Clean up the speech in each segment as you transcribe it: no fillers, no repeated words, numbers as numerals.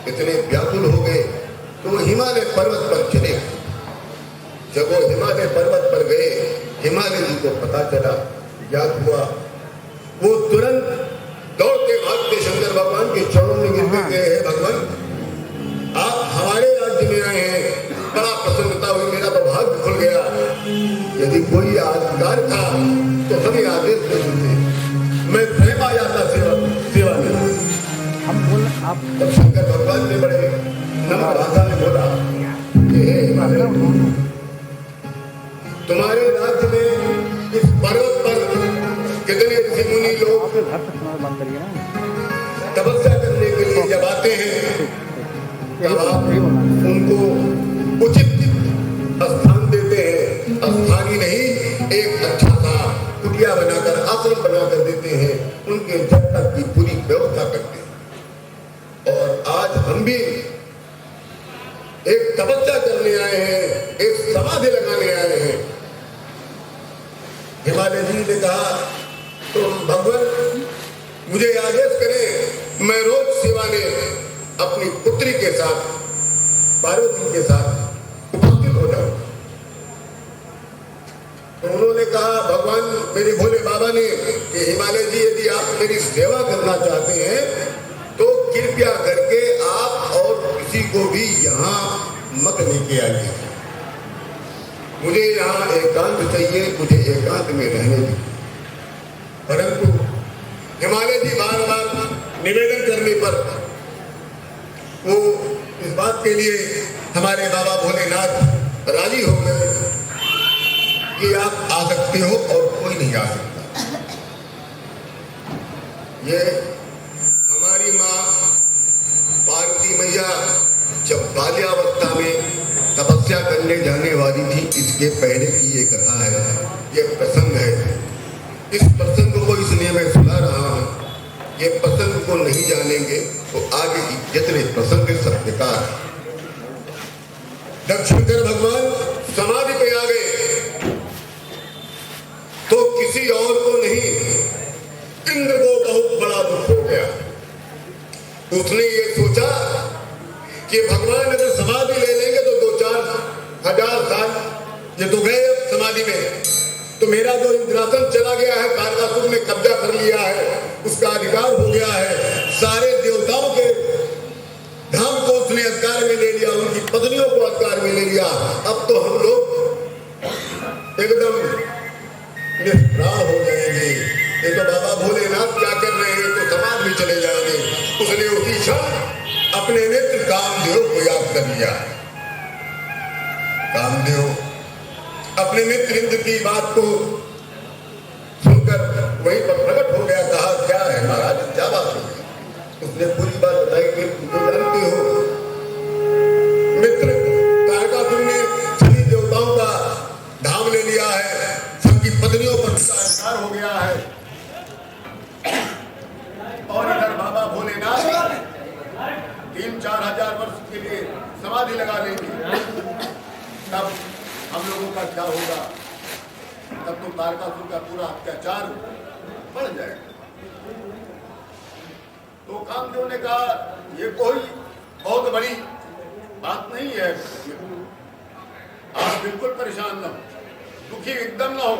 इतने व्याकुल हो गए तो हिमालय पर्वत पर चले। जब वो हिमालय पर्वत पर गए, हिमालय जी को पता चला, याद हुआ, वो तुरंत दौड़ते भागते शंकर भगवान के चरणों में गिरते गए, हे भगवान आप हमारे राज्य में आए हैं, बड़ा प्रसन्नता हुई, मेरा तो भाग्य खुल गया। यदि कोई अधिकार था तो हमें आदेश दे देते, मैं स्वयं आ जाता सेवा में। तब शंकर भगवान ने बड़े नम्र भाषा में बोला कि हे हिमालय, तुम्हारे राज्य में इस पर्वत पर कितने ऋषि मुनि लोग तपस्या करने के लिए जब आते हैं, तब आप उनको उचित स्थान देते हैं। स्थान ही नहीं, एक अच्छा सा कुटिया बनाकर, आश्रम बनाकर देते हैं, उनके जब तक की पूरी व्यवस्था करते हैं। और आज हम भी एक तपस्या करने आए हैं, एक समाधि लगाने आए हैं। हिमालय जी ने कहा, तो भगवान मुझे आदेश करें, मैं रोज सेवा में अपनी पुत्री के साथ, पार्वती के साथ उपस्थित हो जाऊं। तो उन्होंने कहा, भगवान मेरे भोले बाबा ने कि हिमालय जी यदि आप मेरी सेवा करना चाहते हैं तो कृपया करके आप और किसी को भी यहाँ मत लेके आइए, मुझे यहाँ एकांत चाहिए, मुझे एकांत में रहने दीजिए। परंतु हिमालय जी बार बार निवेदन करने पर वो इस बात के लिए हमारे बाबा भोलेनाथ राजी हो गए कि आप आ सकते हो और कोई नहीं आ सकता। ये हमारी माँ पार्वती मैया जब बाल्यावस्था में तपस्या करने जाने वाली थी, इसके पहले की ये कथा है, ये प्रसंग है। इस प्रसंग को इसलिए मैं सुना रहा हूँ, ये प्रसंग को नहीं जानेंगे तो आगे की जितने प्रसंग सब बेकार। जब शंकर भगवान समाधि पे आ गए तो किसी और को नहीं, इंद्र को बहुत बड़ा दुख हो गया। उसने ये सोचा कि भगवान अगर समाधि ले लेंगे तो 2-4 हजार साल ये तो गए समाधि में, तो मेरा जो इंद्रासन चला गया है, तारकासुर ने कब्जा कर लिया है, उसका अधिकार हो गया है, सारे देवताओं के धाम को उसने अधिकार में ले लिया, उनकी पत्नियों को अधिकार में ले लिया। अब तो हम लोग एकदम निष्प्राण हो जाएंगे, ये तो बाबा भोलेनाथ क्या कर रहे हैं, तो समाज में चले जाएंगे। उसने उसी क्षण अपने मित्र कामदेव को याद कर लिया। कामदेव अपने मित्र इंद्र की बात को सुनकर वहीं पर प्रकट हो गया। कहा, क्या है महाराज, क्या बात हो गई? उसने पूरी बात बताई कि तुम जानते हो मित्र तारकासुर ने सभी देवताओं का धाम ले लिया है, सबकी पत्नियों पर अधिकार हो गया है, और इधर बाबा भोलेनाथ 3-4 हजार वर्ष के लिए समाधि लगा लेंगे। तब हम लोगों का क्या होगा? तब तो तारकासुर का पूरा अत्याचार बढ़ जाएगा। तो कामदेव ने कहा, ये कोई बहुत बड़ी बात नहीं है, आप बिल्कुल परेशान न हो, दुखी एकदम न हो,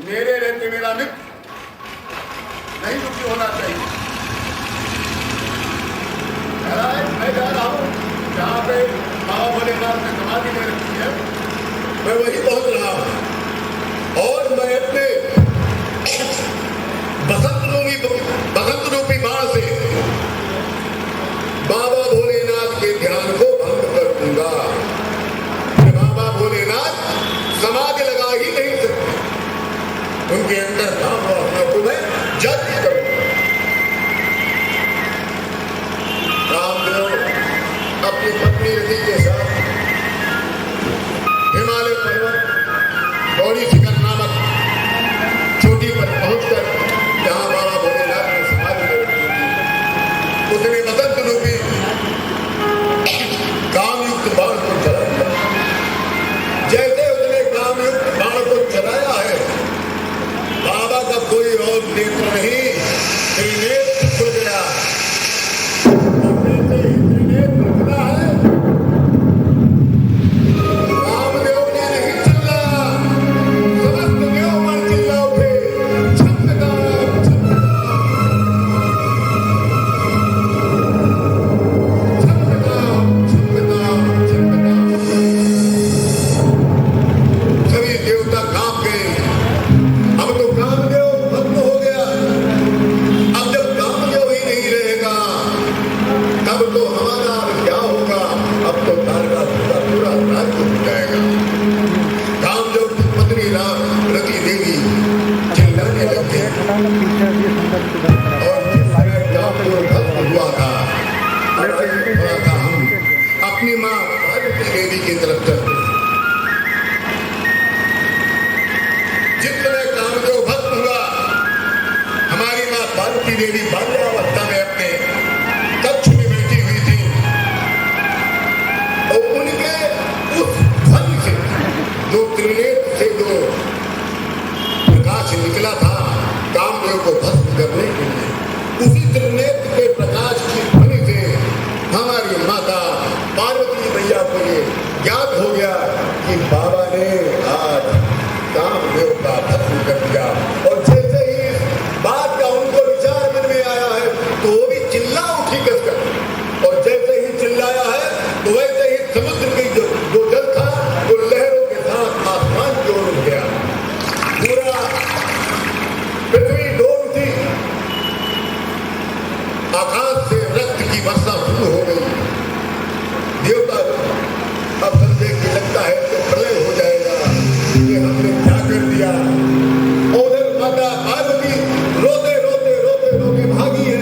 मेरे रहते मेरा मित्र नहीं दुखी होना चाहिए। मैं जा रहा हूँ जहाँ पे बाबा भोलेनाथ ने समाधि ले रखी है, मैं वही पहुंच रहा हूँ, और मैं अपने बसंत रूपी बाण से बाबा भोलेनाथ के ध्यान को भंग कर दूंगा। बाबा भोलेनाथ समाधि लगा ही नहीं सकते, उनके अंदर धाम वासना को मैं जज करूंगा। रामदेव अपनी पत्नी रति के साथ हिमालय पर्वत गौरी शिखर नामक चोटी पर पहुंचकर जहां बाबा भोलेनाथ ने समाधि ले रखी थी, उसने बसंत रूपी कामयुक्त बाण को चला दिया। जैसे उसने कामयुक्त बाण को चलाया है, बाबा का कोई और नेत्र नहीं, त्रिनेत्र खुल गया। त्रिनेत्र और जिस समय कामदेव भस्म हुआ था थोड़ा सा हम अपनी माँ पार्वती देवी की तरफ चलते। जिस समय कामदेव भस्म हुआ, हमारी माँ पार्वती देवी बाल्यावस्था में अपने कक्ष में बैठी हुई थी और उनके उस धन से जो त्रिनेत्र से जो प्रकाश निकला था कामदेव को भस्म करने के लिए, उसी त्रिनेत्र के प्रकाश की ध्वनि से हमारी माता पार्वती मैया को ये ज्ञात हो गया कि बाबा ने आज कामदेव का भस्म कर दिया। और जैसे ही बात का उनको विचार मन में आया है तो वो भी चिल्ला उठी कसकर, और जैसे ही चिल्लाया है तो वैसे ही समुद्र की जो जल था वो लहरों के साथ आसमान की ओर उठ गया। पूरा पृथ्वी डोल थी, आकाश से रक्त की वर्षा शुरू हो गई। देवता अब समझे कि लगता है तो प्रलय हो जाएगा, ये हमने क्या कर दिया। उधर माता पार्वती रोते रोते रोते रोते भागी है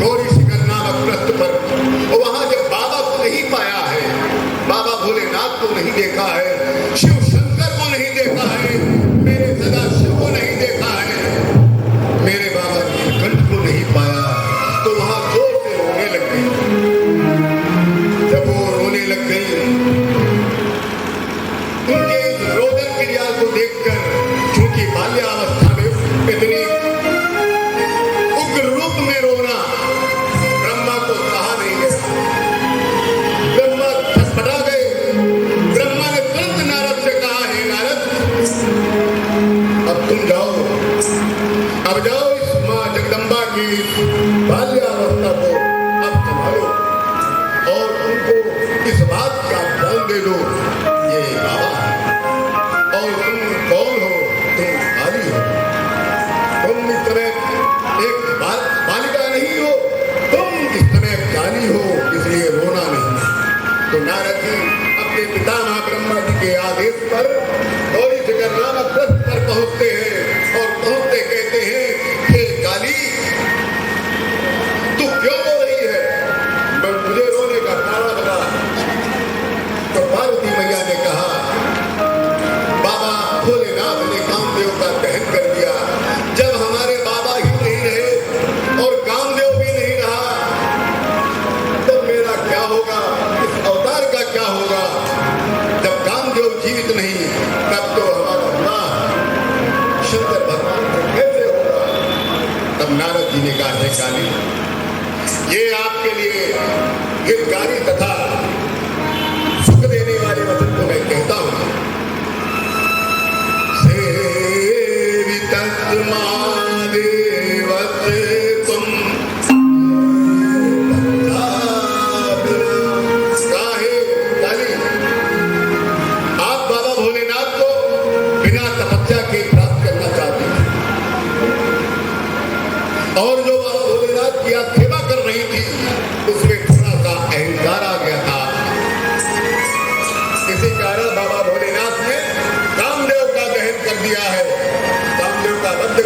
गौरी शिखर नामक प्रस्थ पर। और वहां जब बाबा को नहीं पाया है, बाबा भोलेनाथ को नहीं देखा है, शिव शंकर को नहीं देखा है, मेरे सदाशिव को नहीं देखा है, मेरे बाबा नीलकंठ को नहीं पाया, तो वहां जोर से रोने लग गई। जब वो रोने लग गई, उनके इस रोदन क्रिया को देखकर, क्योंकि बाल्यावस्था में इतनी उग्र रूप में रोना ब्रह्मा को सहा नहीं गया। ब्रह्मा छटपटा गए। ब्रह्मा ने तुरंत नारद से कहा, हे नारद, अब तुम जाओ, अब जाओ इस माँ जगदम्बा की बाल्यावस्था को अब संभालो और उनको इस बात का ज्ञान दे दो, ये बाबा है और तुम कौन हो, तुम काली हो, तुम इस समय एक बालिका नहीं हो, तुम इस समय काली हो, इसलिए रोना नहीं। तो नारद जी अपने पितामह ब्रह्मा जी के आदेश पर गौरी शिखर नामक प्रस्थ पर पहुंचते हैं और पहुंचते कहते हैं, हे काली, तू क्यों रो रही है, मैं मुझे रोने का कारण बता। तो पार्वती मैया ने कहा, बाबा भोलेनाथ ने कामदेव का दहन कर दिया। जब हमारे बाबा ही नहीं रहे और कामदेव भी नहीं रहा, तब मेरा क्या होगा, इस अवतार का क्या होगा। जब कामदेव जीवित नहीं, तब तो हमारा विवाह शंकर भगवान से कैसे होगा। तब नारद जी ने कहा, हे काली, ये आपके लिए हितकारी तथा सुख देने वाले वचन को मैं कहता हूं। आप बाबा भोलेनाथ को बिना तपस्या के प्राप्त करना चाहते हैं और जो बाबा भोलेनाथ की आप सेवा कर रही थी उसमें थोड़ा सा अहंकार आ गया था। इसी कारण बाबा भोलेनाथ ने कामदेव का दहन कर दिया है, कामदेव का वध